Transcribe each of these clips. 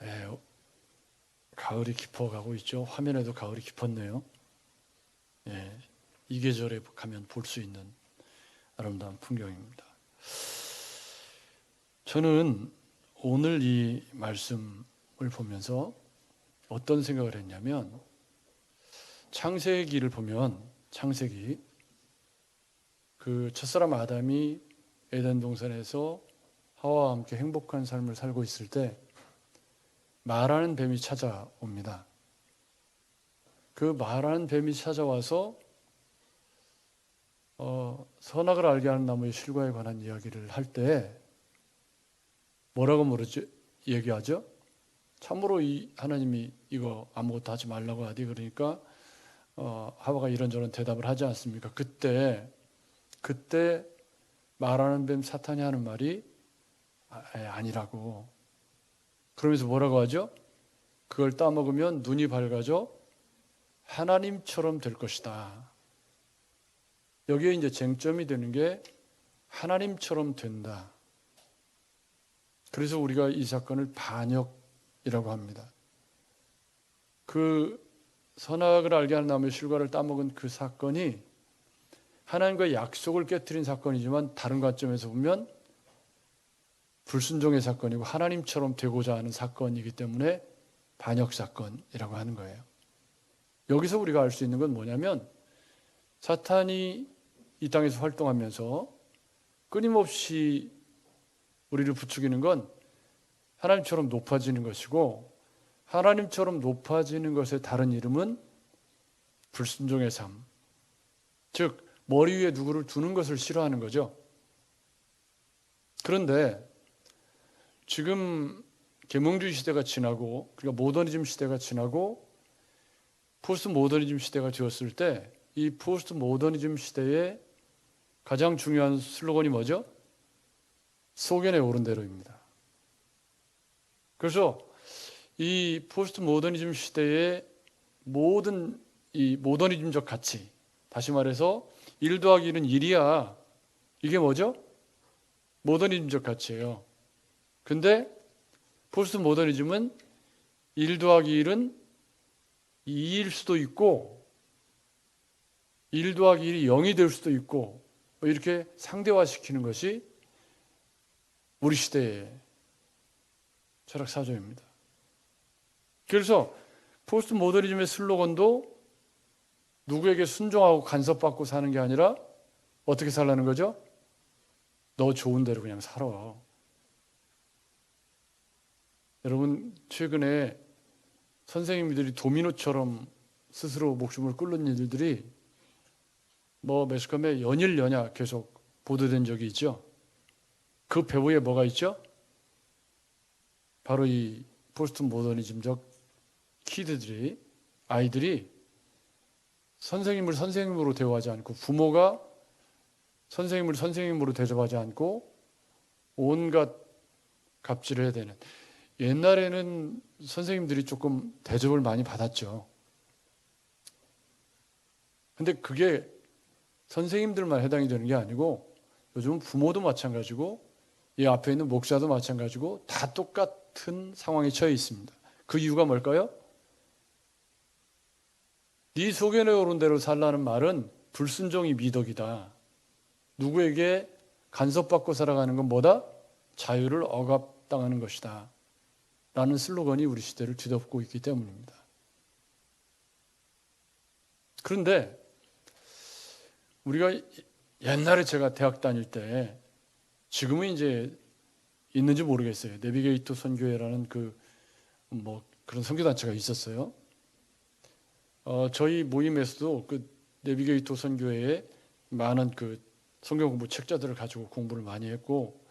예, 가을이 깊어가고 있죠. 화면에도 가을이 깊었네요. 예, 이 계절에 가면 볼 수 있는 아름다운 풍경입니다. 저는 오늘 이 말씀을 보면서 어떤 생각을 했냐면, 창세기를 보면 창세기 그 첫사람 아담이 에덴 동산에서 하와와 함께 행복한 삶을 살고 있을 때 말하는 뱀이 찾아옵니다. 그 말하는 뱀이 찾아와서 선악을 알게 하는 나무의 실과에 관한 이야기를 할 때 뭐라고 얘기하죠? 참으로 하나님이 이거 아무것도 하지 말라고 하디, 그러니까 하와가 이런저런 대답을 하지 않습니까? 그때 말하는 뱀 사탄이 하는 말이 아니라고. 그러면서 뭐라고 하죠? 그걸 따먹으면 눈이 밝아져 하나님처럼 될 것이다. 여기에 이제 쟁점이 되는 게 하나님처럼 된다. 그래서 우리가 이 사건을 반역이라고 합니다. 그 선악을 알게 하는 나무의 실과를 따먹은 그 사건이 하나님과의 약속을 깨트린 사건이지만 다른 관점에서 보면 불순종의 사건이고 하나님처럼 되고자 하는 사건이기 때문에 반역 사건이라고 하는 거예요. 여기서 우리가 알 수 있는 건 뭐냐면, 사탄이 이 땅에서 활동하면서 끊임없이 우리를 부추기는 건 하나님처럼 높아지는 것이고, 하나님처럼 높아지는 것의 다른 이름은 불순종의 삶, 즉 머리 위에 누구를 두는 것을 싫어하는 거죠. 그런데 지금 계몽주의 시대가 지나고, 그러니까 모더니즘 시대가 지나고 포스트 모더니즘 시대가 되었을 때, 이 포스트 모더니즘 시대의 가장 중요한 슬로건이 뭐죠? 소견에 오른 대로입니다. 그래서 이 포스트 모더니즘 시대의 모든 이 모더니즘적 가치, 다시 말해서 1 더하기 1은 1이야. 이게 뭐죠? 모더니즘적 가치예요. 근데 포스트 모더니즘은 1 더하기 1은 2일 수도 있고 1 더하기 1이 0이 될 수도 있고, 이렇게 상대화시키는 것이 우리 시대의 철학 사조입니다. 그래서 포스트 모더니즘의 슬로건도 누구에게 순종하고 간섭받고 사는 게 아니라 어떻게 살라는 거죠? 너 좋은 대로 그냥 살아. 여러분, 최근에 선생님들이 도미노처럼 스스로 목숨을 끊는 일들이 매스컴에 연일 연야 계속 보도된 적이 있죠. 그 배후에 뭐가 있죠? 바로 이 포스트 모더니즘적 아이들이 선생님을 선생님으로 대우하지 않고, 부모가 선생님을 선생님으로 대접하지 않고 온갖 갑질을 해야 되는. 옛날에는 선생님들이 조금 대접을 많이 받았죠. 근데 그게 선생님들만 해당이 되는 게 아니고 요즘은 부모도 마찬가지고 이 앞에 있는 목사도 마찬가지고 다 똑같은 상황에 처해 있습니다. 그 이유가 뭘까요? 네 소견에 오른 대로 살라는 말은 불순종이 미덕이다. 누구에게 간섭받고 살아가는 건 뭐다? 자유를 억압당하는 것이다. 라는 슬로건이 우리 시대를 뒤덮고 있기 때문입니다. 그런데 우리가 옛날에 제가 대학 다닐 때, 지금은 이제 있는지 모르겠어요. 내비게이터 선교회라는 그런 선교단체가 있었어요. 저희 모임에서도 그 내비게이터 선교회에 많은 그 성경 공부 책자들을 가지고 공부를 많이 했고,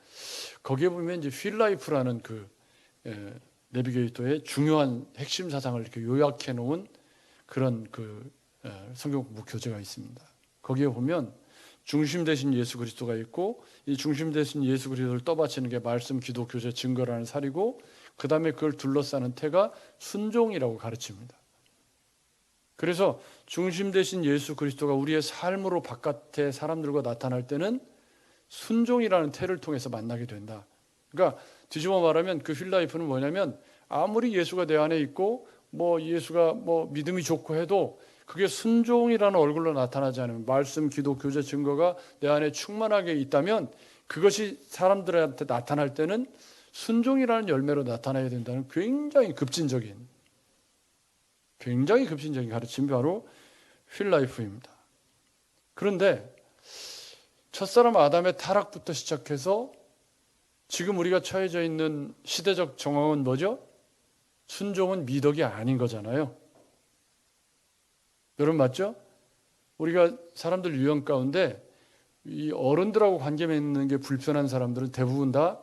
거기에 보면 이제 휠라이프라는 내비게이터의 중요한 핵심 사상을 이렇게 요약해 놓은 그런 성경 공부 교재가 있습니다. 거기에 보면 중심 대신 예수 그리스도가 있고, 이 중심 대신 예수 그리스도를 떠받치는 게 말씀, 기도, 교제, 증거라는 살이고, 그 다음에 그걸 둘러싸는 태가 순종이라고 가르칩니다. 그래서 중심 대신 예수 그리스도가 우리의 삶으로 바깥의 사람들과 나타날 때는 순종이라는 태를 통해서 만나게 된다. 그러니까 뒤집어 말하면 그 휠라이프는 뭐냐면 아무리 예수가 내 안에 있고 뭐 예수가 뭐 믿음이 좋고 해도 그게 순종이라는 얼굴로 나타나지 않으면, 말씀, 기도, 교제, 증거가 내 안에 충만하게 있다면 그것이 사람들한테 나타날 때는 순종이라는 열매로 나타나야 된다는 굉장히 급진적인 가르침이 바로 휠라이프입니다. 그런데 첫사람 아담의 타락부터 시작해서 지금 우리가 처해져 있는 시대적 정황은 뭐죠? 순종은 미덕이 아닌 거잖아요. 여러분 맞죠? 우리가 사람들 유형 가운데 이 어른들하고 관계 맺는 게 불편한 사람들은 대부분 다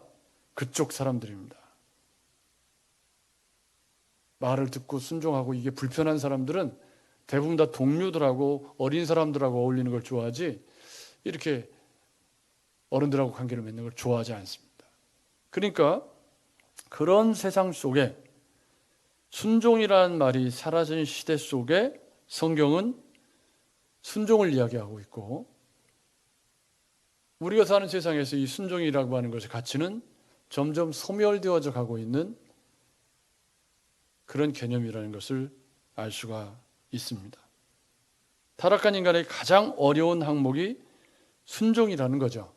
그쪽 사람들입니다. 말을 듣고 순종하고 이게 불편한 사람들은 대부분 다 동료들하고 어린 사람들하고 어울리는 걸 좋아하지 이렇게 어른들하고 관계를 맺는 걸 좋아하지 않습니다. 그러니까 그런 세상 속에 순종이라는 말이 사라진 시대 속에 성경은 순종을 이야기하고 있고, 우리가 사는 세상에서 이 순종이라고 하는 것의 가치는 점점 소멸되어져 가고 있는 그런 개념이라는 것을 알 수가 있습니다. 타락한 인간의 가장 어려운 항목이 순종이라는 거죠.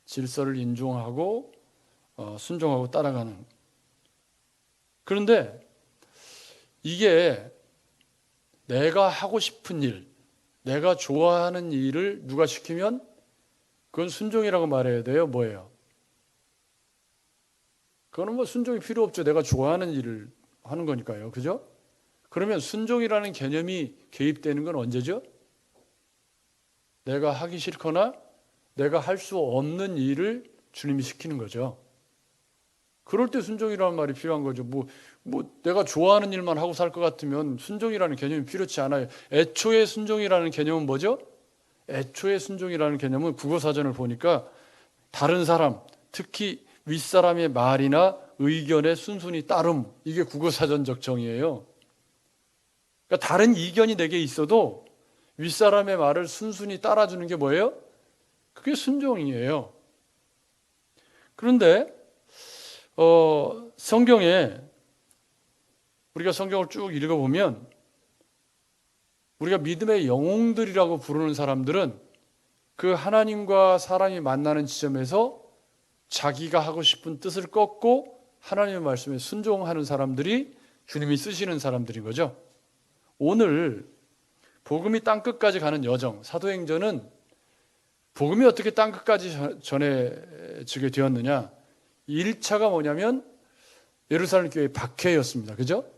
질서를 인정하고 순종하고 따라가는. 그런데 이게 내가 하고 싶은 일, 내가 좋아하는 일을 누가 시키면 그건 순종이라고 말해야 돼요? 뭐예요? 그거는 뭐 순종이 필요 없죠. 내가 좋아하는 일을 하는 거니까요. 그죠? 그러면 순종이라는 개념이 개입되는 건 언제죠? 내가 하기 싫거나 내가 할 수 없는 일을 주님이 시키는 거죠. 그럴 때 순종이라는 말이 필요한 거죠. 뭐 내가 좋아하는 일만 하고 살 것 같으면 순종이라는 개념이 필요치 않아요. 애초에 순종이라는 개념은 뭐죠? 애초에 순종이라는 개념은 국어사전을 보니까 다른 사람, 특히 윗사람의 말이나 의견에 순순히 따름, 이게 국어사전적 정의예요. 그러니까 다른 이견이 내게 있어도 윗사람의 말을 순순히 따라주는 게 뭐예요? 그게 순종이에요. 그런데 성경에 우리가 성경을 쭉 읽어보면 우리가 믿음의 영웅들이라고 부르는 사람들은 그 하나님과 사람이 만나는 지점에서 자기가 하고 싶은 뜻을 꺾고 하나님의 말씀에 순종하는 사람들이 주님이 쓰시는 사람들인 거죠. 오늘 복음이 땅끝까지 가는 여정, 사도행전은 복음이 어떻게 땅끝까지 전해지게 되었느냐, 1차가 뭐냐면 예루살렘 교회 박해였습니다. 그죠?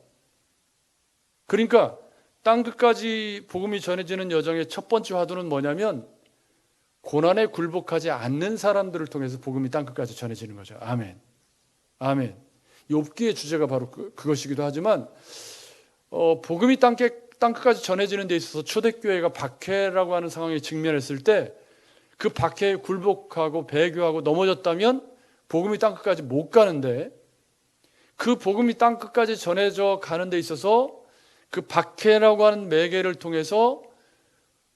그러니까 땅끝까지 복음이 전해지는 여정의 첫 번째 화두는 뭐냐면 고난에 굴복하지 않는 사람들을 통해서 복음이 땅끝까지 전해지는 거죠. 아멘. 아멘. 욥기의 주제가 바로 그것이기도 하지만 복음이 땅끝까지 전해지는 데 있어서 초대교회가 박해라고 하는 상황에 직면했을 때 그 박해에 굴복하고 배교하고 넘어졌다면 복음이 땅끝까지 못 가는데, 그 복음이 땅끝까지 전해져 가는 데 있어서 그 박해라고 하는 매개를 통해서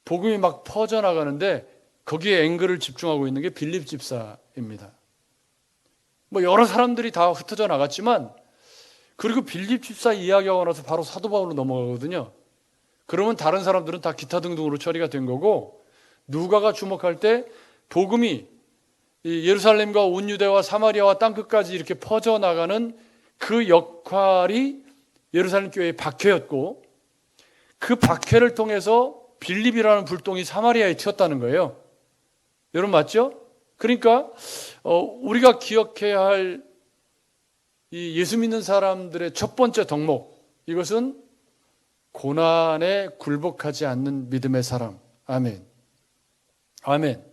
복음이 막 퍼져나가는데 거기에 앵글을 집중하고 있는 게 빌립 집사입니다. 뭐 여러 사람들이 다 흩어져 나갔지만, 그리고 빌립 집사 이야기하고 나서 바로 사도 바울로 넘어가거든요. 그러면 다른 사람들은 다 기타 등등으로 처리가 된 거고, 누가가 주목할 때 복음이 예루살렘과 온 유대와 사마리아와 땅끝까지 이렇게 퍼져나가는 그 역할이 예루살렘 교회의 박해였고, 그 박해를 통해서 빌립이라는 불똥이 사마리아에 튀었다는 거예요. 여러분 맞죠? 그러니까 우리가 기억해야 할 이 예수 믿는 사람들의 첫 번째 덕목, 이것은 고난에 굴복하지 않는 믿음의 사람. 아멘. 아멘.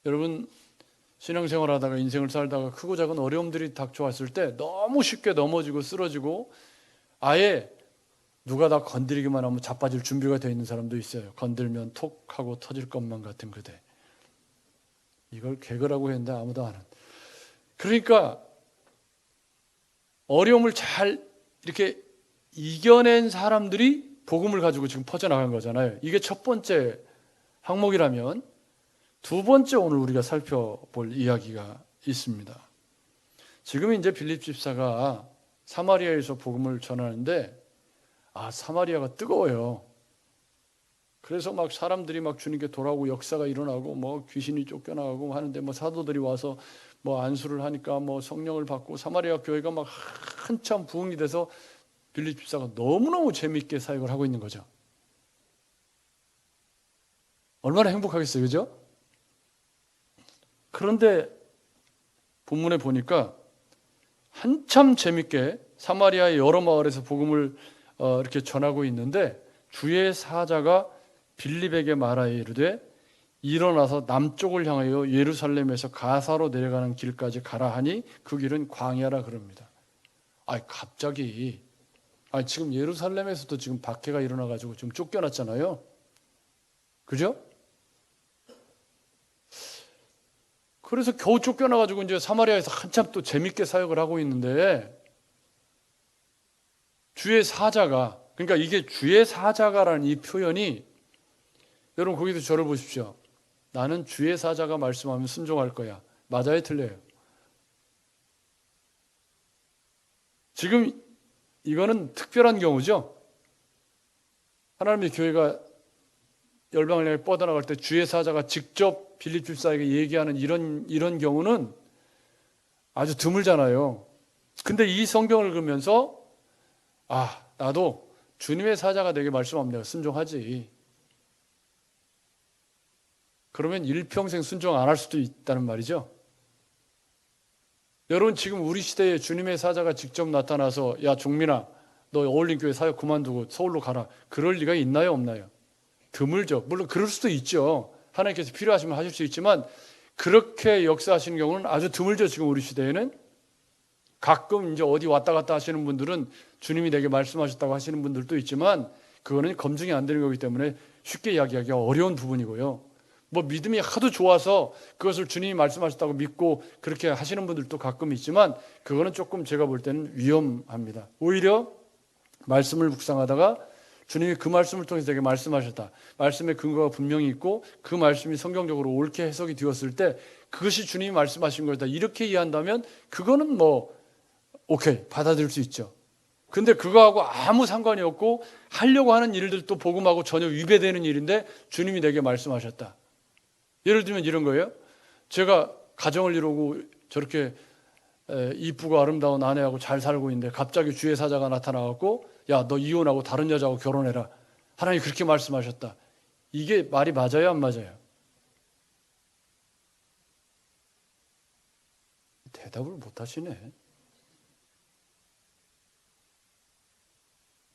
여러분 신앙생활 하다가 인생을 살다가 크고 작은 어려움들이 닥쳐왔을 때 너무 쉽게 넘어지고 쓰러지고 아예 누가 다 건드리기만 하면 자빠질 준비가 되어 있는 사람도 있어요. 건들면 톡 하고 터질 것만 같은 그대. 이걸 개그라고 했는데 아무도 안 한. 그러니까 어려움을 잘 이렇게 이겨낸 사람들이 복음을 가지고 지금 퍼져나간 거잖아요. 이게 첫 번째 항목이라면, 두 번째 오늘 우리가 살펴볼 이야기가 있습니다. 지금 이제 빌립 집사가 사마리아에서 복음을 전하는데 사마리아가 뜨거워요. 그래서 막 사람들이 막 주님께 돌아오고 역사가 일어나고 뭐 귀신이 쫓겨나가고 하는데 뭐 사도들이 와서 뭐 안수를 하니까 뭐 성령을 받고 사마리아 교회가 막 한참 부흥이 돼서 빌립 집사가 너무너무 재미있게 사역을 하고 있는 거죠. 얼마나 행복하겠어요, 그죠? 그런데 본문에 보니까 한참 재밌게 사마리아의 여러 마을에서 복음을 이렇게 전하고 있는데 주의 사자가 빌립에게 말하여 이르되 일어나서 남쪽을 향하여 예루살렘에서 가사로 내려가는 길까지 가라 하니 그 길은 광야라 그럽니다. 갑자기 지금 예루살렘에서도 지금 박해가 일어나가지고 좀 쫓겨났잖아요. 그죠? 그래서 겨우 쫓겨나가지고 이제 사마리아에서 한참 또 재밌게 사역을 하고 있는데 주의 사자가, 그러니까 이게 주의 사자가라는 이 표현이, 여러분 거기도 저를 보십시오. 나는 주의 사자가 말씀하면 순종할 거야. 맞아요, 틀려요? 지금 이거는 특별한 경우죠. 하나님의 교회가 열방을 향해 뻗어나갈 때 주의 사자가 직접 빌립 집사에게 얘기하는 이런 경우는 아주 드물잖아요. 근데 이 성경을 읽으면서 나도 주님의 사자가 내게 말씀하면 내가 순종하지. 그러면 일평생 순종 안 할 수도 있다는 말이죠. 여러분 지금 우리 시대에 주님의 사자가 직접 나타나서 야 종민아 너 어울림교회 사역 그만두고 서울로 가라. 그럴 리가 있나요, 없나요? 드물죠. 물론 그럴 수도 있죠. 하나님께서 필요하시면 하실 수 있지만 그렇게 역사하시는 경우는 아주 드물죠. 지금 우리 시대에는. 가끔 이제 어디 왔다 갔다 하시는 분들은 주님이 내게 말씀하셨다고 하시는 분들도 있지만 그거는 검증이 안 되는 거기 때문에 쉽게 이야기하기가 어려운 부분이고요. 뭐 믿음이 하도 좋아서 그것을 주님이 말씀하셨다고 믿고 그렇게 하시는 분들도 가끔 있지만 그거는 조금 제가 볼 때는 위험합니다. 오히려 말씀을 묵상하다가 주님이 그 말씀을 통해서 내게 말씀하셨다. 말씀의 근거가 분명히 있고 그 말씀이 성경적으로 옳게 해석이 되었을 때 그것이 주님이 말씀하신 거다. 이렇게 이해한다면 그거는 뭐 오케이 받아들일 수 있죠. 근데 그거하고 아무 상관이 없고 하려고 하는 일들도 복음하고 전혀 위배되는 일인데 주님이 내게 말씀하셨다. 예를 들면 이런 거예요. 제가 가정을 이루고 저렇게 이쁘고 아름다운 아내하고 잘 살고 있는데 갑자기 주의 사자가 나타나갖고 야, 너 이혼하고 다른 여자하고 결혼해라. 하나님이 그렇게 말씀하셨다. 이게 말이 맞아요, 안 맞아요? 대답을 못 하시네.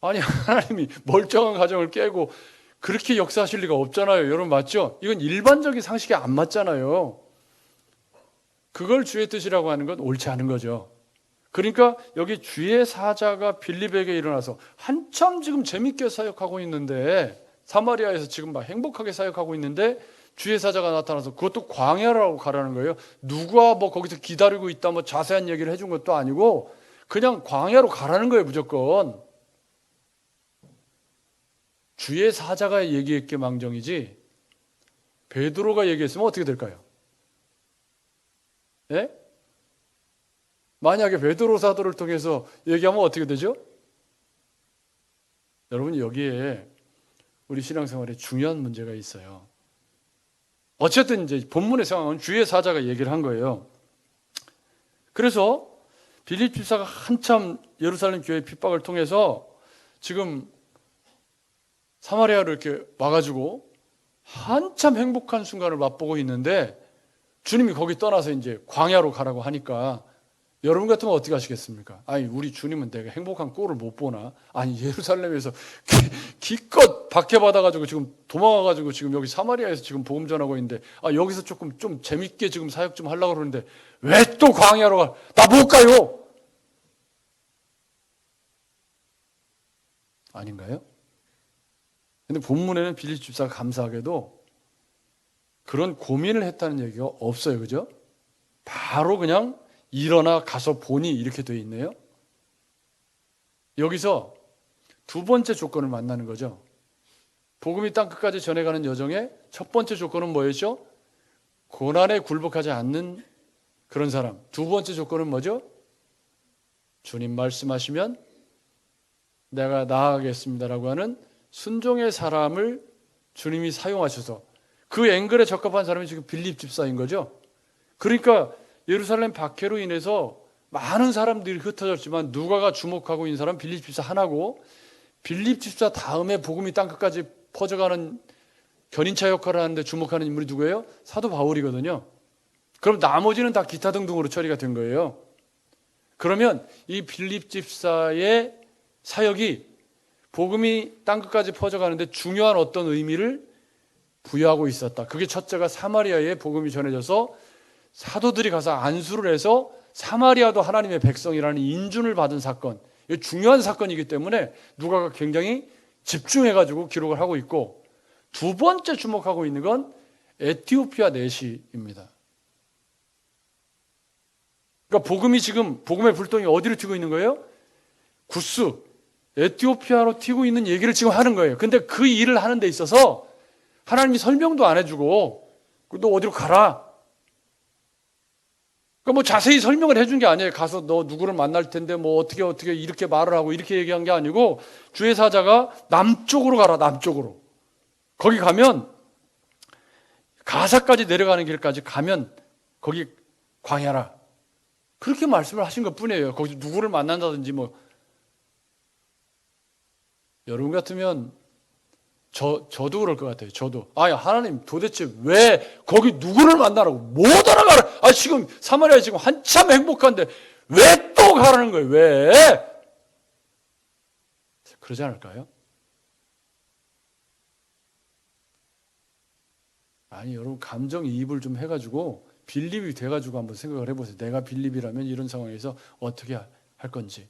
아니, 하나님이 멀쩡한 가정을 깨고 그렇게 역사하실 리가 없잖아요. 여러분 맞죠? 이건 일반적인 상식에 안 맞잖아요. 그걸 주의 뜻이라고 하는 건 옳지 않은 거죠. 그러니까 여기 주의 사자가 빌립에게 일어나서 한참 지금 재밌게 사역하고 있는데 사마리아에서 지금 막 행복하게 사역하고 있는데 주의 사자가 나타나서 그것도 광야라고 가라는 거예요. 누가 뭐 거기서 기다리고 있다 뭐 자세한 얘기를 해준 것도 아니고 그냥 광야로 가라는 거예요, 무조건. 주의 사자가 얘기했기에 망정이지 베드로가 얘기했으면 어떻게 될까요? 예? 만약에 베드로 사도를 통해서 얘기하면 어떻게 되죠? 여러분 여기에 우리 신앙생활에 중요한 문제가 있어요. 어쨌든 이제 본문의 상황은 주의 사자가 얘기를 한 거예요. 그래서 빌립 집사가 한참 예루살렘 교회 핍박을 통해서 지금 사마리아를 이렇게 와가지고 한참 행복한 순간을 맛보고 있는데 주님이 거기 떠나서 이제 광야로 가라고 하니까 여러분 같으면 어떻게 하시겠습니까? 아니 우리 주님은 내가 행복한 꼴을 못 보나? 아니 예루살렘에서 기껏 박해받아가지고 지금 도망와가지고 지금 여기 사마리아에서 지금 복음 전하고 있는데 여기서 조금 좀 재밌게 지금 사역 좀 하려고 그러는데 왜 또 광야로 가? 나 못 가요! 아닌가요? 근데 본문에는 빌립 집사가 감사하게도 그런 고민을 했다는 얘기가 없어요. 그죠? 바로 그냥 일어나 가서 보니 이렇게 돼 있네요. 여기서 두 번째 조건을 만나는 거죠. 복음이 땅 끝까지 전해가는 여정의 첫 번째 조건은 뭐였죠? 고난에 굴복하지 않는 그런 사람. 두 번째 조건은 뭐죠? 주님 말씀하시면 내가 나아가겠습니다라고 하는 순종의 사람을 주님이 사용하셔서 그 앵글에 적합한 사람이 지금 빌립 집사인 거죠. 그러니까 예루살렘 박해로 인해서 많은 사람들이 흩어졌지만 누가가 주목하고 있는 사람은 빌립 집사 하나고, 빌립 집사 다음에 복음이 땅끝까지 퍼져가는 견인차 역할을 하는데 주목하는 인물이 누구예요? 사도 바울이거든요. 그럼 나머지는 다 기타 등등으로 처리가 된 거예요. 그러면 이 빌립 집사의 사역이 복음이 땅끝까지 퍼져가는데 중요한 어떤 의미를 부여하고 있었다. 그게 첫째가 사마리아에 복음이 전해져서 사도들이 가서 안수를 해서 사마리아도 하나님의 백성이라는 인준을 받은 사건, 이게 중요한 사건이기 때문에 누가가 굉장히 집중해가지고 기록을 하고 있고, 두 번째 주목하고 있는 건 에티오피아 내시입니다. 그러니까 복음이 지금, 복음의 불똥이 어디로 튀고 있는 거예요? 구스, 에티오피아로 튀고 있는 얘기를 지금 하는 거예요. 근데 그 일을 하는 데 있어서 하나님이 설명도 안 해주고 너 어디로 가라, 그러니까 뭐 자세히 설명을 해준 게 아니에요. 가서 너 누구를 만날 텐데 뭐 어떻게 이렇게 말을 하고 이렇게 얘기한 게 아니고, 주의 사자가 남쪽으로 가라, 남쪽으로. 거기 가면 가사까지 내려가는 길까지 가면 거기 광야라, 그렇게 말씀을 하신 것 뿐이에요. 거기서 누구를 만난다든지 뭐. 여러분 같으면 저도 그럴 것 같아요. 저도 하나님 도대체 왜 거기 누구를 만나라고, 못 알아가라. 지금 사마리아 지금 한참 행복한데 왜 또 가라는 거예요? 왜? 그러지 않을까요? 여러분 감정이입을 좀 해가지고 빌립이 돼가지고 한번 생각을 해보세요. 내가 빌립이라면 이런 상황에서 어떻게 할 건지.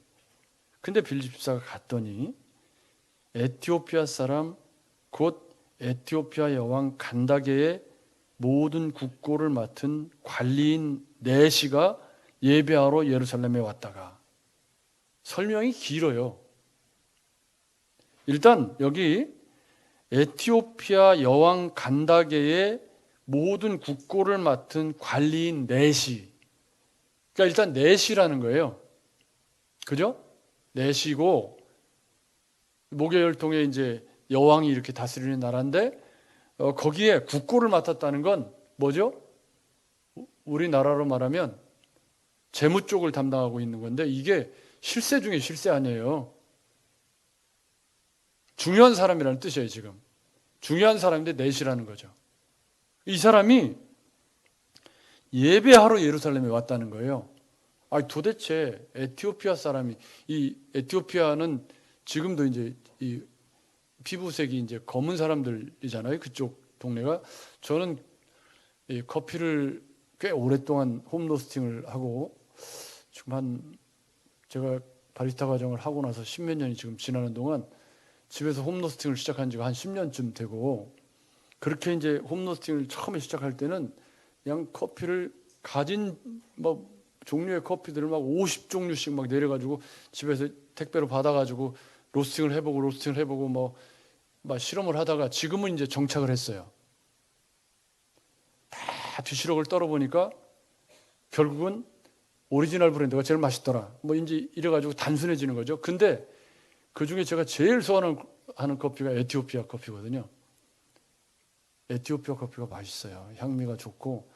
근데 빌립 집사가 갔더니 에티오피아 사람 곧 에티오피아 여왕 간다게의 모든 국고를 맡은 관리인 네시가 예배하러 예루살렘에 왔다가, 설명이 길어요. 일단 여기 에티오피아 여왕 간다게의 모든 국고를 맡은 관리인 네시, 그러니까 일단 네시라는 거예요. 그죠? 네시고 목요혈통에 이제 여왕이 이렇게 다스리는 나라인데, 거기에 국고를 맡았다는 건 뭐죠? 우리나라로 말하면 재무 쪽을 담당하고 있는 건데, 이게 실세 중에 실세 아니에요. 중요한 사람이라는 뜻이에요. 지금 중요한 사람인데 넷이라는 거죠. 이 사람이 예배하러 예루살렘에 왔다는 거예요. 도대체 에티오피아 사람이, 이 에티오피아는 지금도 이제 이 피부색이 이제 검은 사람들이잖아요. 그쪽 동네가. 저는 이 커피를 꽤 오랫동안 홈로스팅을 하고, 지금 제가 바리스타 과정을 하고 나서 10몇 년이 지금 지나는 동안 집에서 홈로스팅을 시작한 지가 한 10년쯤 되고, 그렇게 이제 홈로스팅을 처음에 시작할 때는 그냥 커피를 가진 뭐 종류의 커피들을 막 50종류씩 막 내려가지고 집에서 택배로 받아가지고 로스팅을 해보고 뭐 막 실험을 하다가 지금은 이제 정착을 했어요. 다 뒤시럭을 떨어보니까 결국은 오리지널 브랜드가 제일 맛있더라, 뭐 이제 이래가지고 단순해지는 거죠. 근데 그 중에 제가 제일 소원하는 커피가 에티오피아 커피거든요. 에티오피아 커피가 맛있어요. 향미가 좋고,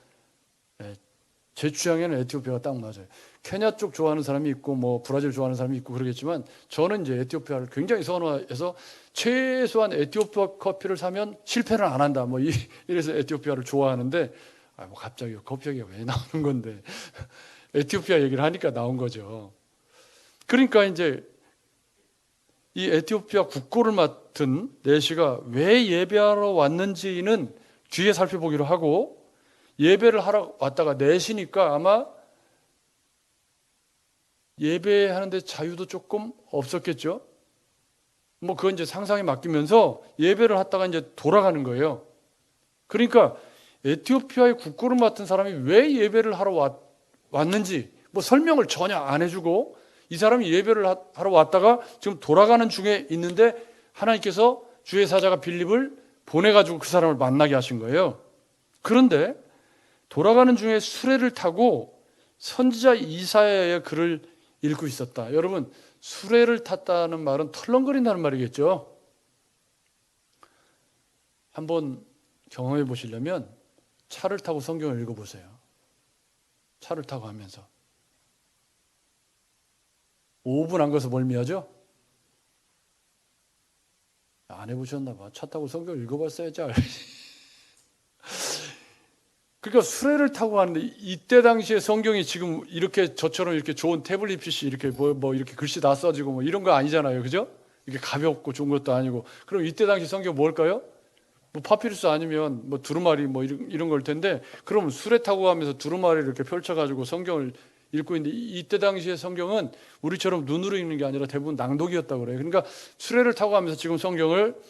제 취향에는 에티오피아가 딱 맞아요. 케냐 쪽 좋아하는 사람이 있고 뭐 브라질 좋아하는 사람이 있고 그러겠지만, 저는 이제 에티오피아를 굉장히 선호해서 최소한 에티오피아 커피를 사면 실패를 안 한다, 뭐 이래서 에티오피아를 좋아하는데, 뭐 갑자기 커피 얘기가 왜 나오는 건데 에티오피아 얘기를 하니까 나온 거죠. 그러니까 이제 이 에티오피아 국고를 맡은 네시가 왜 예배하러 왔는지는 뒤에 살펴보기로 하고, 예배를 하러 왔다가 네시니까 아마 예배하는데 자유도 조금 없었겠죠. 뭐 그건 이제 상상에 맡기면서 예배를 하다가 이제 돌아가는 거예요. 그러니까 에티오피아의 국고를 맡은 사람이 왜 예배를 하러 왔는지 뭐 설명을 전혀 안 해주고, 이 사람이 예배를 하러 왔다가 지금 돌아가는 중에 있는데 하나님께서 주의 사자가 빌립을 보내가지고 그 사람을 만나게 하신 거예요. 그런데 돌아가는 중에 수레를 타고 선지자 이사야의 글을 읽고 있었다. 여러분, 수레를 탔다는 말은 털렁거린다는 말이겠죠. 한번 경험해 보시려면 차를 타고 성경을 읽어보세요. 차를 타고 하면서 5분 안 가서 멀미하죠? 안 해보셨나 봐. 차 타고 성경을 읽어봤어야지. 그러니까 수레를 타고 가는데 이때 당시에 성경이 지금 이렇게 저처럼 이렇게 좋은 태블릿 PC 이렇게 뭐 이렇게 글씨 다 써지고 뭐 이런 거 아니잖아요. 그죠? 이게 가볍고 좋은 것도 아니고. 그럼 이때 당시 성경 뭘까요? 뭐 파피루스 아니면 뭐 두루마리 뭐 이런 걸 텐데, 그럼 수레 타고 가면서 두루마리를 이렇게 펼쳐가지고 성경을 읽고 있는데, 이때 당시의 성경은 우리처럼 눈으로 읽는 게 아니라 대부분 낭독이었다고 그래요. 그러니까 수레를 타고 가면서 지금 성경을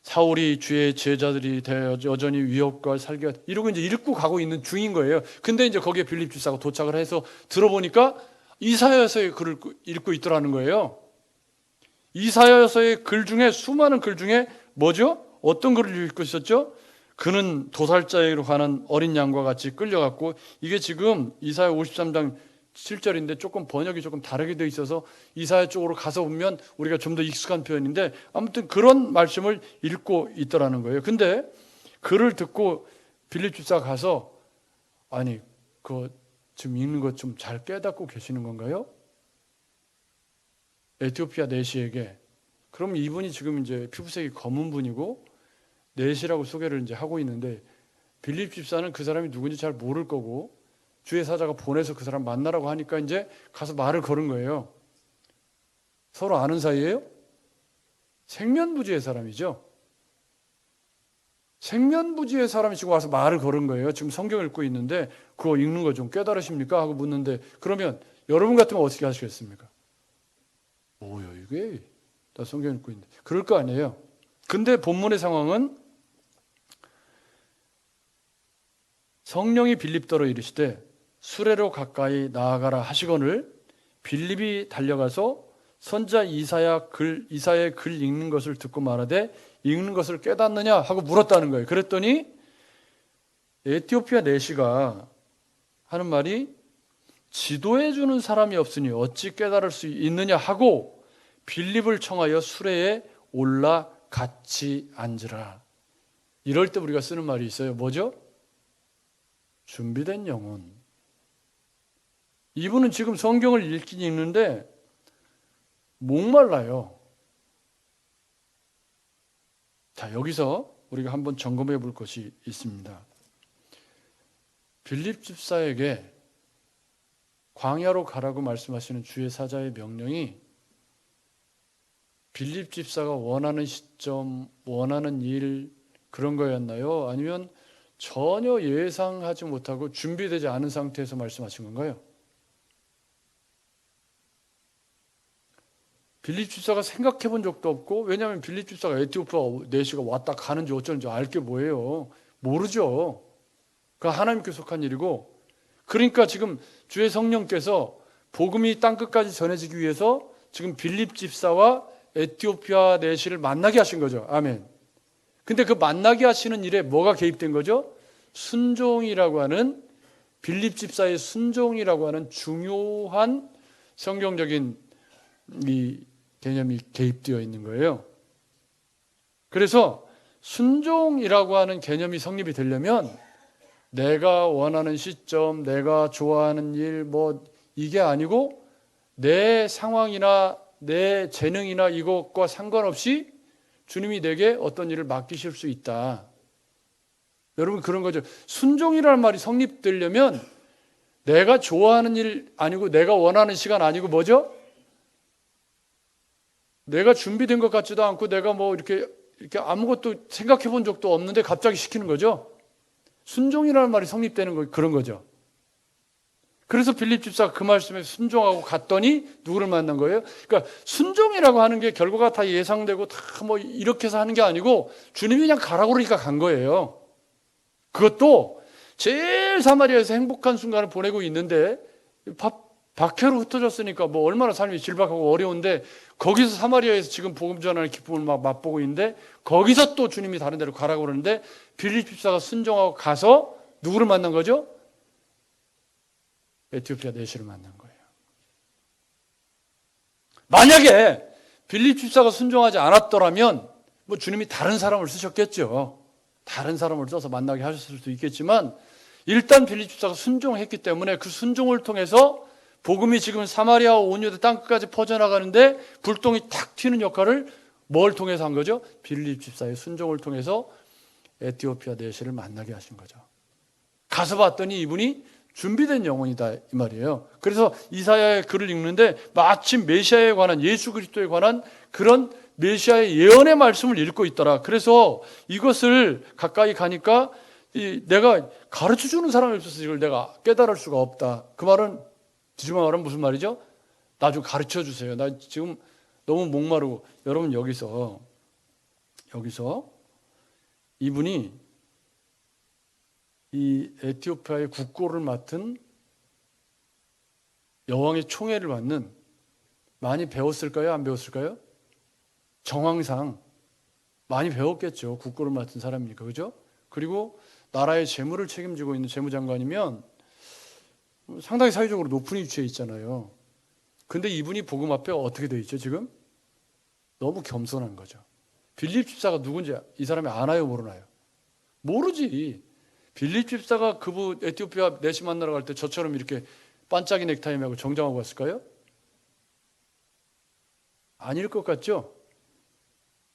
사울이 주의 제자들이 여전히 위협과 살기가 이러고 이제 읽고 가고 있는 중인 거예요. 근데 이제 거기에 빌립 집사가 도착을 해서 들어보니까 이사야서의 글을 읽고 있더라는 거예요. 이사야서의 글 중에, 수많은 글 중에 뭐죠? 어떤 글을 읽고 있었죠? 그는 도살자에게로 가는 어린 양과 같이 끌려갔고, 이게 지금 이사야 53장 7절인데 조금 번역이 조금 다르게 되어 있어서 이사야 쪽으로 가서 보면 우리가 좀 더 익숙한 표현인데, 아무튼 그런 말씀을 읽고 있더라는 거예요. 근데 글을 듣고 빌립 집사가 가서, 아니 그 지금 읽는 것 좀 잘 깨닫고 계시는 건가요? 에티오피아 내시에게. 그럼 이분이 지금 이제 피부색이 검은 분이고 내시라고 소개를 이제 하고 있는데, 빌립 집사는 그 사람이 누군지 잘 모를 거고 주의 사자가 보내서 그 사람 만나라고 하니까 이제 가서 말을 걸은 거예요. 서로 아는 사이예요? 생면부지의 사람이죠. 생면부지의 사람이 지금 와서 말을 걸은 거예요. 지금 성경 읽고 있는데 그거 읽는 거 좀 깨달으십니까? 하고 묻는데, 그러면 여러분 같으면 어떻게 하시겠습니까? 뭐야 이게? 나 성경 읽고 있는데. 그럴 거 아니에요. 근데 본문의 상황은 성령이 빌립더러 이르시되 수레로 가까이 나아가라 하시거늘, 빌립이 달려가서 선자 이사야의 글 읽는 것을 듣고 말하되 읽는 것을 깨닫느냐 하고 물었다는 거예요. 그랬더니 에티오피아 내시가 하는 말이, 지도해 주는 사람이 없으니 어찌 깨달을 수 있느냐 하고 빌립을 청하여 수레에 올라 같이 앉으라. 이럴 때 우리가 쓰는 말이 있어요. 뭐죠? 준비된 영혼. 이분은 지금 성경을 읽긴 읽는데 목말라요. 자, 여기서 우리가 한번 점검해 볼 것이 있습니다. 빌립 집사에게 광야로 가라고 말씀하시는 주의 사자의 명령이 빌립 집사가 원하는 시점, 원하는 일, 그런 거였나요? 아니면 전혀 예상하지 못하고 준비되지 않은 상태에서 말씀하신 건가요? 빌립 집사가 생각해 본 적도 없고, 왜냐하면 빌립 집사가 에티오피아 내시가 왔다 가는지 어쩌는지 알 게 뭐예요? 모르죠. 그건 하나님께 속한 일이고, 그러니까 지금 주의 성령께서 복음이 땅끝까지 전해지기 위해서 지금 빌립 집사와 에티오피아 내시를 만나게 하신 거죠. 아멘. 근데 그 만나게 하시는 일에 뭐가 개입된 거죠? 순종이라고 하는, 빌립 집사의 순종이라고 하는 중요한 성경적인 이 개념이 개입되어 있는 거예요. 그래서 순종이라고 하는 개념이 성립이 되려면 내가 원하는 시점, 내가 좋아하는 일, 뭐 이게 아니고 내 상황이나 내 재능이나 이것과 상관없이 주님이 내게 어떤 일을 맡기실 수 있다. 여러분, 그런 거죠. 순종이라는 말이 성립되려면 내가 좋아하는 일 아니고 내가 원하는 시간 아니고 뭐죠? 내가 준비된 것 같지도 않고 내가 뭐 이렇게 아무것도 생각해 본 적도 없는데 갑자기 시키는 거죠. 순종이라는 말이 성립되는 거, 그런 거죠. 그래서 빌립 집사가 그 말씀에 순종하고 갔더니 누구를 만난 거예요? 그러니까 순종이라고 하는 게 결과가 다 예상되고 다 뭐 이렇게 해서 하는 게 아니고 주님이 그냥 가라고 그러니까 간 거예요. 그것도 제일 사마리아에서 행복한 순간을 보내고 있는데 박해로 흩어졌으니까 뭐 얼마나 삶이 질박하고 어려운데, 거기서 사마리아에서 지금 복음 전하는 기쁨을 막 맛보고 있는데 거기서 또 주님이 다른 데로 가라고 그러는데 빌립 집사가 순종하고 가서 누구를 만난 거죠? 에티오피아 내시를 만난 거예요. 만약에 빌립 집사가 순종하지 않았더라면 뭐 주님이 다른 사람을 쓰셨겠죠. 다른 사람을 써서 만나게 하셨을 수도 있겠지만 일단 빌립 집사가 순종했기 때문에 그 순종을 통해서 복음이 지금 사마리아와 온 유대 땅끝까지 퍼져나가는데 불똥이 탁 튀는 역할을 뭘 통해서 한 거죠? 빌립 집사의 순종을 통해서 에티오피아 내시를 만나게 하신 거죠. 가서 봤더니 이분이 준비된 영혼이다 이 말이에요. 그래서 이사야의 글을 읽는데 마침 메시아에 관한, 예수 그리스도에 관한 그런 메시아의 예언의 말씀을 읽고 있더라. 그래서 이것을 가까이 가니까 내가 가르쳐주는 사람이 없어서 이걸 내가 깨달을 수가 없다. 그 말은 뒤집어 말하면 무슨 말이죠? 나 좀 가르쳐 주세요. 나 지금 너무 목마르고. 여러분 여기서 이분이 이 에티오피아의 국고를 맡은 여왕의 총애를 받는, 많이 배웠을까요? 안 배웠을까요? 정황상 많이 배웠겠죠. 국고를 맡은 사람이니까. 그죠? 그리고 나라의 재무를 책임지고 있는 재무장관이면 상당히 사회적으로 높은 위치에 있잖아요. 근데 이분이 복음 앞에 어떻게 돼 있죠, 지금? 너무 겸손한 거죠. 빌립 집사가 누군지 이 사람이 아나요, 모르나요? 모르지. 빌립 집사가 그분 에티오피아 내시 만나러 갈 때 저처럼 이렇게 반짝이 넥타이 매고 정장하고 갔을까요? 아닐 것 같죠?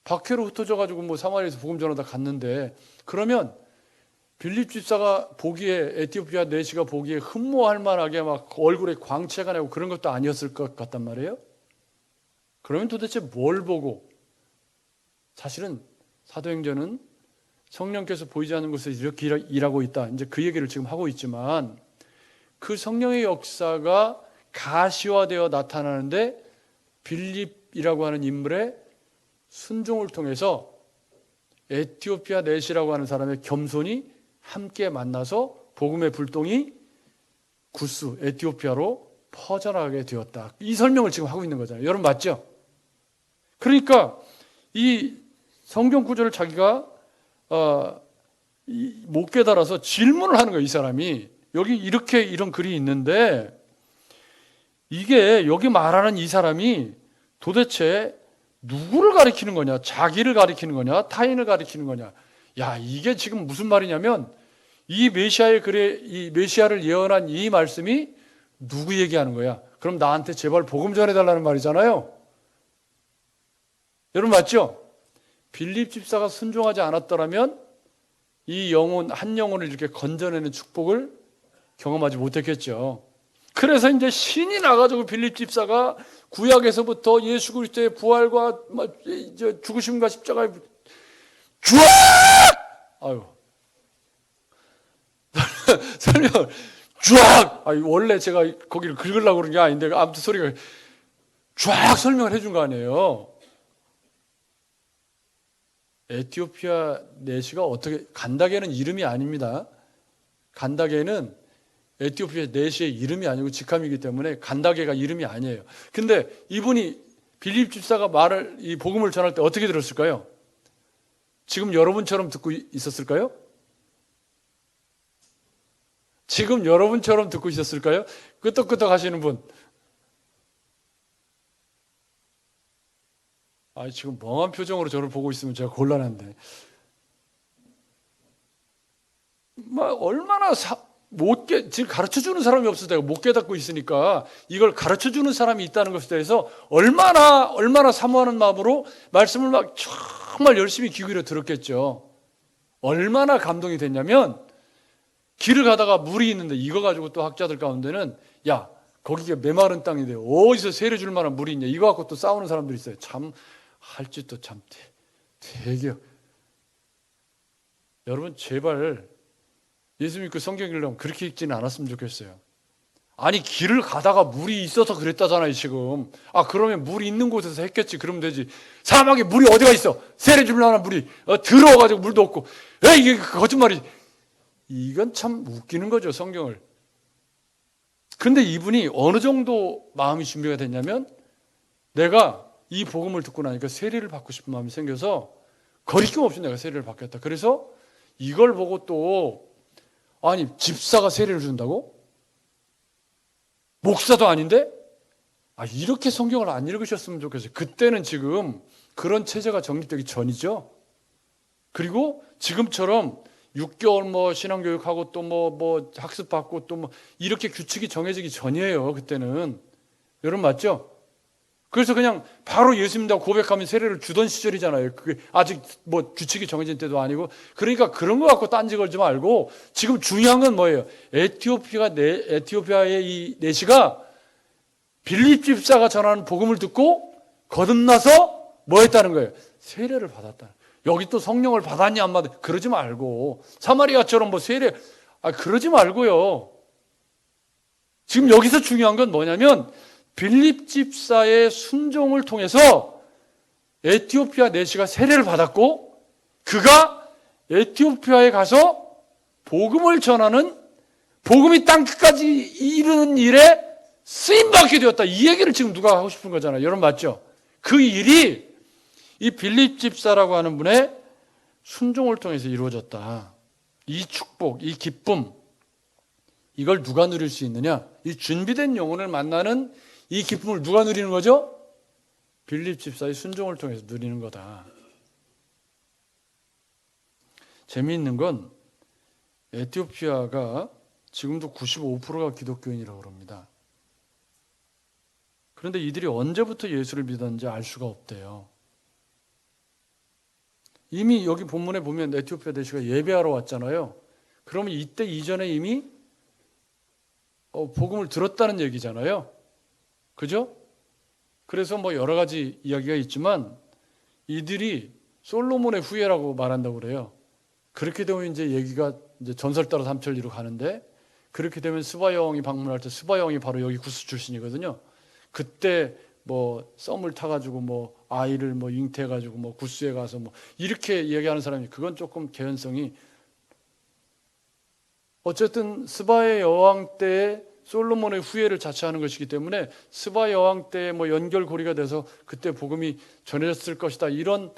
박해로 흩어져가지고 뭐 사마리아에서 복음 전하다 갔는데, 그러면 빌립 집사가 보기에, 에티오피아 내시가 보기에 흠모할 만하게 막 얼굴에 광채가 나고 그런 것도 아니었을 것 같단 말이에요. 그러면 도대체 뭘 보고? 사실은 사도행전은 성령께서 보이지 않는 곳에서 이렇게 일하고 있다, 이제 그 얘기를 지금 하고 있지만, 그 성령의 역사가 가시화되어 나타나는데 빌립이라고 하는 인물의 순종을 통해서 에티오피아 내시라고 하는 사람의 겸손이 함께 만나서 복음의 불똥이 구스 에티오피아로 퍼져나가게 되었다. 이 설명을 지금 하고 있는 거잖아요. 여러분 맞죠? 그러니까 이 성경 구절을 자기가 못 깨달아서 질문을 하는 거예요. 이 사람이 여기 이렇게 이런 글이 있는데, 이게 여기 말하는 이 사람이 도대체 누구를 가리키는 거냐, 자기를 가리키는 거냐, 타인을 가리키는 거냐. 야, 이게 지금 무슨 말이냐면 이 메시아의 글에, 이 메시아를 예언한 이 말씀이 누구 얘기하는 거야? 그럼 나한테 제발 복음 전해달라는 말이잖아요. 여러분 맞죠? 빌립 집사가 순종하지 않았더라면 이 영혼, 한 영혼을 이렇게 건져내는 축복을 경험하지 못했겠죠. 그래서 이제 신이 나가지고 빌립 집사가 구약에서부터 예수 그리스도의 부활과 죽으심과 십자가의 주악! 아유. 설명, 주악! 원래 제가 거기를 긁으려고 그런 게 아닌데, 아무튼 소리가 쫙 설명을 해준 거 아니에요. 에티오피아 내시가 어떻게, 간다게는 이름이 아닙니다. 간다게는 에티오피아 내시의 이름이 아니고 직함이기 때문에 간다게가 이름이 아니에요. 근데 이분이 빌립 집사가 말을, 이 복음을 전할 때 어떻게 들었을까요? 지금 여러분처럼 듣고 있었을까요? 지금 여러분처럼 듣고 있었을까요? 끄떡끄떡 하시는 분. 지금 멍한 표정으로 저를 보고 있으면 제가 곤란한데. 얼마나 지금 가르쳐주는 사람이 없어서 내가 못 깨닫고 있으니까, 이걸 가르쳐주는 사람이 있다는 것에 대해서 얼마나 사모하는 마음으로 말씀을 막 정말 열심히 귀 기울여 들었겠죠. 얼마나 감동이 됐냐면, 길을 가다가 물이 있는데 이거 가지고 또 학자들 가운데는, 야, 거기가 메마른 땅인데 어디서 세례 줄 만한 물이 있냐, 이거 갖고 또 싸우는 사람들이 있어요. 참 할 짓도 참 되게. 여러분 제발 예수 믿고 성경 읽으려면 그렇게 읽지는 않았으면 좋겠어요. 아니, 길을 가다가 물이 있어서 그랬다잖아요 지금. 그러면 물이 있는 곳에서 했겠지, 그러면 되지. 사막에 물이 어디가 있어? 세례 줄 만한 물이 들어와가지고 물도 없고. 이게 거짓말이. 이건 참 웃기는 거죠, 성경을. 근데 이분이 어느 정도 마음이 준비가 됐냐면, 내가 이 복음을 듣고 나니까 세례를 받고 싶은 마음이 생겨서 거리낌 없이 내가 세례를 받겠다. 그래서 이걸 보고 또, 집사가 세례를 준다고? 목사도 아닌데? 이렇게 성경을 안 읽으셨으면 좋겠어요. 그때는 지금 그런 체제가 정립되기 전이죠. 그리고 지금처럼 6개월 뭐 신앙교육하고 또 뭐 학습받고 또 뭐 이렇게 규칙이 정해지기 전이에요. 그때는. 여러분 맞죠? 그래서 그냥 바로 예수 믿다고 고백하면 세례를 주던 시절이잖아요. 그게 아직 뭐 규칙이 정해진 때도 아니고. 그러니까 그런 거 갖고 딴지 걸지 말고 지금 중요한 건 뭐예요? 에티오피아의 이 내시가 빌립 집사가 전하는 복음을 듣고 거듭나서 뭐 했다는 거예요? 세례를 받았다. 여기 또 성령을 받았냐 안 받았냐 그러지 말고 사마리아처럼 뭐 세례 그러지 말고요. 지금 여기서 중요한 건 뭐냐면 빌립 집사의 순종을 통해서 에티오피아 내시가 세례를 받았고 그가 에티오피아에 가서 복음을 전하는 복음이 땅 끝까지 이르는 일에 쓰임받게 되었다. 이 얘기를 지금 누가 하고 싶은 거잖아요. 여러분 맞죠? 그 일이 이 빌립 집사라고 하는 분의 순종을 통해서 이루어졌다. 이 축복, 이 기쁨, 이걸 누가 누릴 수 있느냐? 이 준비된 영혼을 만나는 이 기쁨을 누가 누리는 거죠? 빌립 집사의 순종을 통해서 누리는 거다. 재미있는 건 에티오피아가 지금도 95%가 기독교인이라고 그럽니다. 그런데 이들이 언제부터 예수를 믿었는지 알 수가 없대요. 이미 여기 본문에 보면 에티오피아 대시가 예배하러 왔잖아요. 그러면 이때 이전에 이미 복음을 들었다는 얘기잖아요. 그죠? 그래서 뭐 여러 가지 이야기가 있지만 이들이 솔로몬의 후예라고 말한다고 그래요. 그렇게 되면 이제 얘기가 이제 전설 따라 삼천리로 가는데 그렇게 되면 스바 여왕이 방문할 때 스바 여왕이 바로 여기 구스 출신이거든요. 그때 뭐 썸을 타가지고 뭐 아이를 뭐 잉태해가지고 뭐 구스에 가서 뭐 이렇게 이야기하는 사람이 그건 조금 개연성이 어쨌든 스바의 여왕 때에 솔로몬의 후예를 자처하는 것이기 때문에 스바 여왕 때에 뭐 연결고리가 돼서 그때 복음이 전해졌을 것이다 이런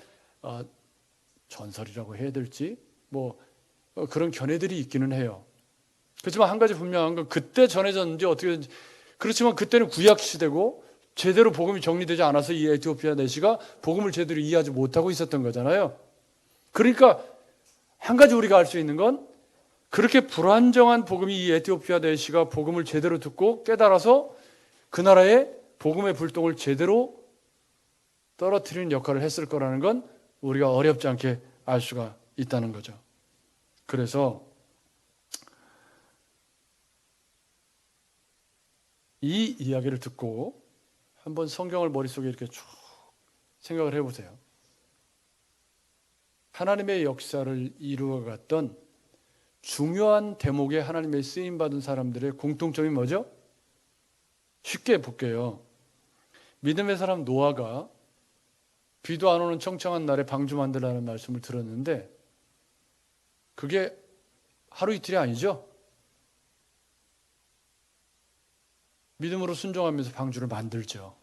전설이라고 해야 될지 뭐 그런 견해들이 있기는 해요. 그렇지만 한 가지 분명한 건 그때 전해졌는지 어떻게 그렇지만 그때는 구약 시대고 제대로 복음이 정리되지 않아서 이 에티오피아 내시가 복음을 제대로 이해하지 못하고 있었던 거잖아요. 그러니까 한 가지 우리가 알 수 있는 건 그렇게 불안정한 복음이 이 에티오피아 내시가 복음을 제대로 듣고 깨달아서 그 나라의 복음의 불똥을 제대로 떨어뜨리는 역할을 했을 거라는 건 우리가 어렵지 않게 알 수가 있다는 거죠. 그래서 이 이야기를 듣고 한번 성경을 머릿속에 이렇게 쭉 생각을 해보세요. 하나님의 역사를 이루어갔던 중요한 대목에 하나님의 쓰임받은 사람들의 공통점이 뭐죠? 쉽게 볼게요. 믿음의 사람 노아가 비도 안 오는 청청한 날에 방주 만들라는 말씀을 들었는데 그게 하루 이틀이 아니죠. 믿음으로 순종하면서 방주를 만들죠.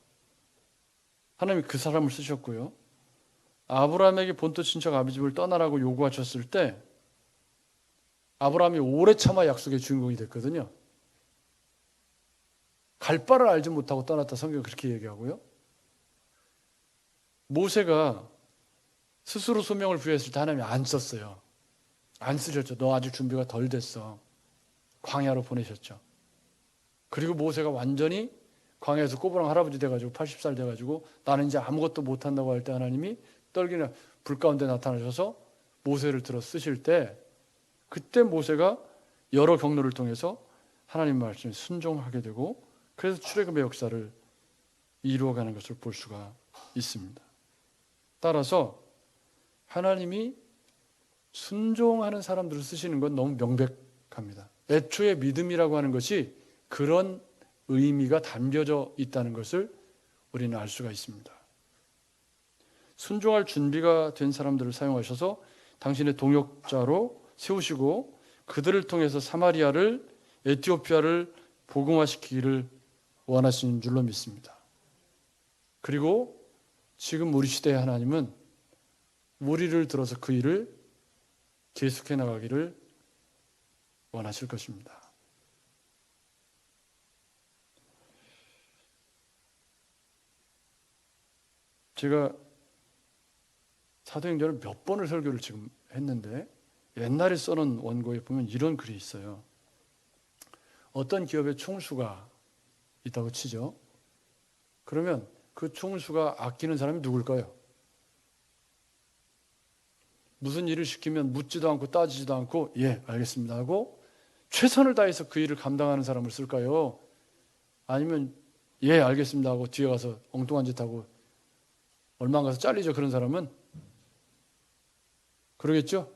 하나님이 그 사람을 쓰셨고요. 아브라함에게 본토 친척 아비집을 떠나라고 요구하셨을 때 아브라함이 오래 참아 약속의 주인공이 됐거든요. 갈 바를 알지 못하고 떠났다 성경은 그렇게 얘기하고요. 모세가 스스로 소명을 부여했을 때 하나님이 안 썼어요. 안 쓰셨죠. 너 아직 준비가 덜 됐어. 광야로 보내셨죠. 그리고 모세가 완전히 광야에서 꼬부랑 할아버지 돼가지고 80살 돼가지고 나는 이제 아무것도 못한다고 할 때 하나님이 떨기나 불 가운데 나타나셔서 모세를 들어 쓰실 때 그때 모세가 여러 경로를 통해서 하나님 말씀에 순종하게 되고 그래서 출애굽의 역사를 이루어가는 것을 볼 수가 있습니다. 따라서 하나님이 순종하는 사람들을 쓰시는 건 너무 명백합니다. 애초에 믿음이라고 하는 것이 그런 의미가 담겨져 있다는 것을 우리는 알 수가 있습니다. 순종할 준비가 된 사람들을 사용하셔서 당신의 동역자로 세우시고 그들을 통해서 사마리아를 에티오피아를 복음화시키기를 원하시는 줄로 믿습니다. 그리고 지금 우리 시대의 하나님은 우리를 들어서 그 일을 계속해 나가기를 원하실 것입니다. 제가 사도행전을 몇 번을 설교를 지금 했는데 옛날에 써놓은 원고에 보면 이런 글이 있어요. 어떤 기업에 총수가 있다고 치죠. 그러면 그 총수가 아끼는 사람이 누굴까요? 무슨 일을 시키면 묻지도 않고 따지지도 않고 예, 알겠습니다 하고 최선을 다해서 그 일을 감당하는 사람을 쓸까요? 아니면 예, 알겠습니다 하고 뒤에 가서 엉뚱한 짓 하고 얼마 안 가서 잘리죠. 그런 사람은 그러겠죠?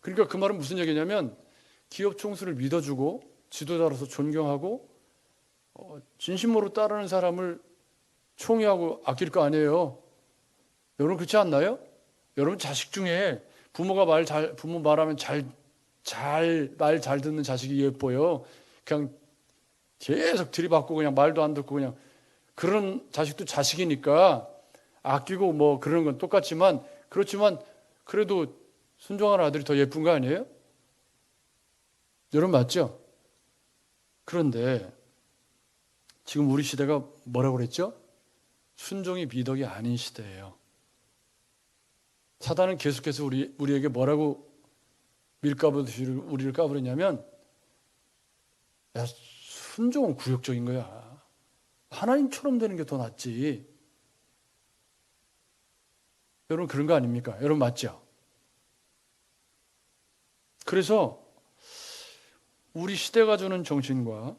그러니까 그 말은 무슨 얘기냐면 기업 총수를 믿어주고 지도자로서 존경하고 진심으로 따르는 사람을 총애하고 아낄 거 아니에요. 여러분 그렇지 않나요? 여러분 자식 중에 부모 말하면 말 잘 듣는 자식이 예뻐요. 그냥 계속 들이받고 그냥 말도 안 듣고 그냥 그런 자식도 자식이니까 아끼고 뭐 그러는 건 똑같지만 그렇지만 그래도 순종하는 아들이 더 예쁜 거 아니에요? 여러분 맞죠? 그런데 지금 우리 시대가 뭐라고 그랬죠? 순종이 미덕이 아닌 시대예요. 사단은 계속해서 우리에게 뭐라고 밀가부듯이 우리를 까부렸냐면 야, 순종은 굴욕적인 거야. 하나님처럼 되는 게 더 낫지. 여러분 그런 거 아닙니까? 여러분 맞죠? 그래서 우리 시대가 주는 정신과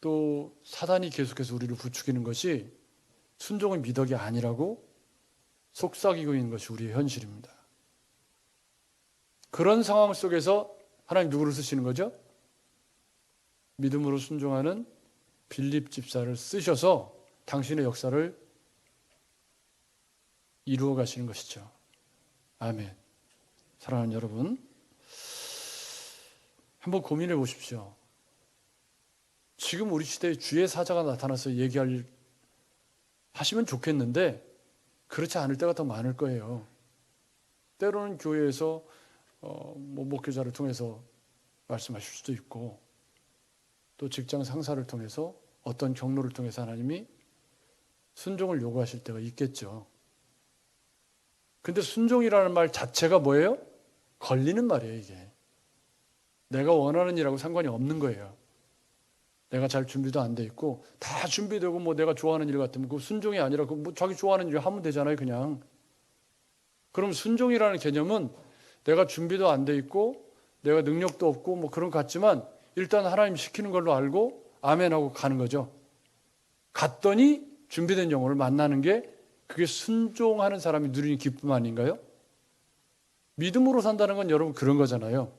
또 사단이 계속해서 우리를 부추기는 것이 순종은 미덕이 아니라고 속삭이고 있는 것이 우리의 현실입니다. 그런 상황 속에서 하나님 누구를 쓰시는 거죠? 믿음으로 순종하는 빌립 집사를 쓰셔서 당신의 역사를 이루어 가시는 것이죠. 아멘. 사랑하는 여러분, 한번 고민해 보십시오. 지금 우리 시대에 주의 사자가 나타나서 하시면 좋겠는데 그렇지 않을 때가 더 많을 거예요. 때로는 교회에서 목회자를 통해서 말씀하실 수도 있고 또 직장 상사를 통해서 어떤 경로를 통해서 하나님이 순종을 요구하실 때가 있겠죠. 근데 순종이라는 말 자체가 뭐예요? 걸리는 말이에요, 이게. 내가 원하는 일하고 상관이 없는 거예요. 내가 잘 준비도 안 돼 있고 다 준비되고 뭐 내가 좋아하는 일 같으면 그 순종이 아니라 그 뭐 자기 좋아하는 일 하면 되잖아요, 그냥. 그럼 순종이라는 개념은 내가 준비도 안 돼 있고 내가 능력도 없고 뭐 그런 것 같지만 일단 하나님 시키는 걸로 알고 아멘하고 가는 거죠. 갔더니 준비된 영혼을 만나는 게 그게 순종하는 사람이 누리는 기쁨 아닌가요? 믿음으로 산다는 건 여러분 그런 거잖아요.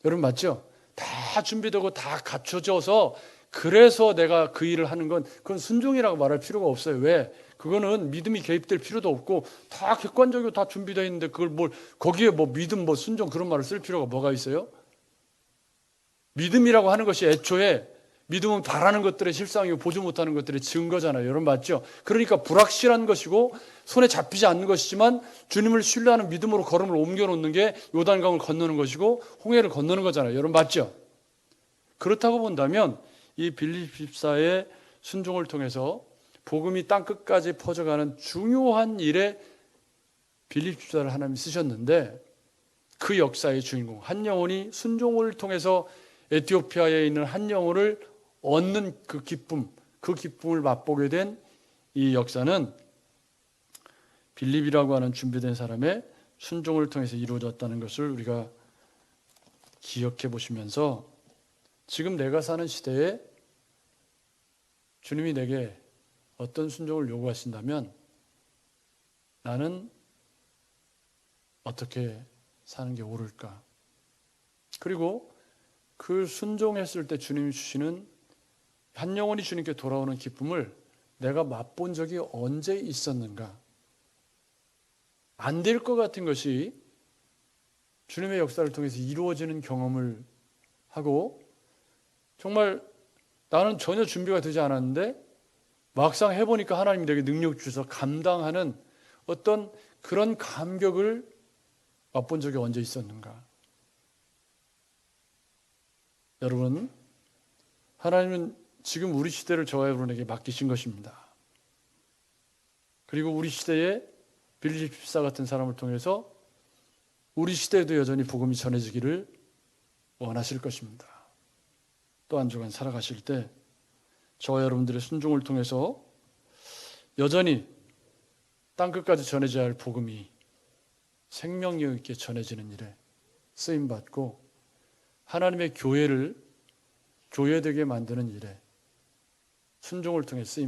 여러분 맞죠? 다 준비되고 다 갖춰져서 그래서 내가 그 일을 하는 건 그건 순종이라고 말할 필요가 없어요. 왜? 그거는 믿음이 개입될 필요도 없고 다 객관적이고 다 준비되어 있는데 그걸 거기에 믿음 순종 그런 말을 쓸 필요가 뭐가 있어요? 믿음이라고 하는 것이 애초에 믿음은 바라는 것들의 실상이고 보지 못하는 것들의 증거잖아요. 여러분 맞죠? 그러니까 불확실한 것이고 손에 잡히지 않는 것이지만 주님을 신뢰하는 믿음으로 걸음을 옮겨놓는 게 요단강을 건너는 것이고 홍해를 건너는 거잖아요. 여러분 맞죠? 그렇다고 본다면 이 빌립 집사의 순종을 통해서 복음이 땅끝까지 퍼져가는 중요한 일에 빌립 집사를 하나님이 쓰셨는데 그 역사의 주인공 한 영혼이 순종을 통해서 에티오피아에 있는 한 영혼을 얻는 그 기쁨을 맛보게 된 이 역사는 빌립이라고 하는 준비된 사람의 순종을 통해서 이루어졌다는 것을 우리가 기억해 보시면서 지금 내가 사는 시대에 주님이 내게 어떤 순종을 요구하신다면 나는 어떻게 사는 게 옳을까? 그리고 그 순종했을 때 주님이 주시는 한 영혼이 주님께 돌아오는 기쁨을 내가 맛본 적이 언제 있었는가? 안 될 것 같은 것이 주님의 역사를 통해서 이루어지는 경험을 하고 정말 나는 전혀 준비가 되지 않았는데 막상 해보니까 하나님이 내게 능력 주셔서 감당하는 어떤 그런 감격을 맛본 적이 언제 있었는가? 여러분, 하나님은 지금 우리 시대를 저와 여러분에게 맡기신 것입니다. 그리고 우리 시대에 빌립 집사 같은 사람을 통해서 우리 시대에도 여전히 복음이 전해지기를 원하실 것입니다. 또 한 주간 살아가실 때 저와 여러분들의 순종을 통해서 여전히 땅끝까지 전해져야 할 복음이 생명력 있게 전해지는 일에 쓰임받고 하나님의 교회를 교회되게 만드는 일에 순종을 통해 쓰임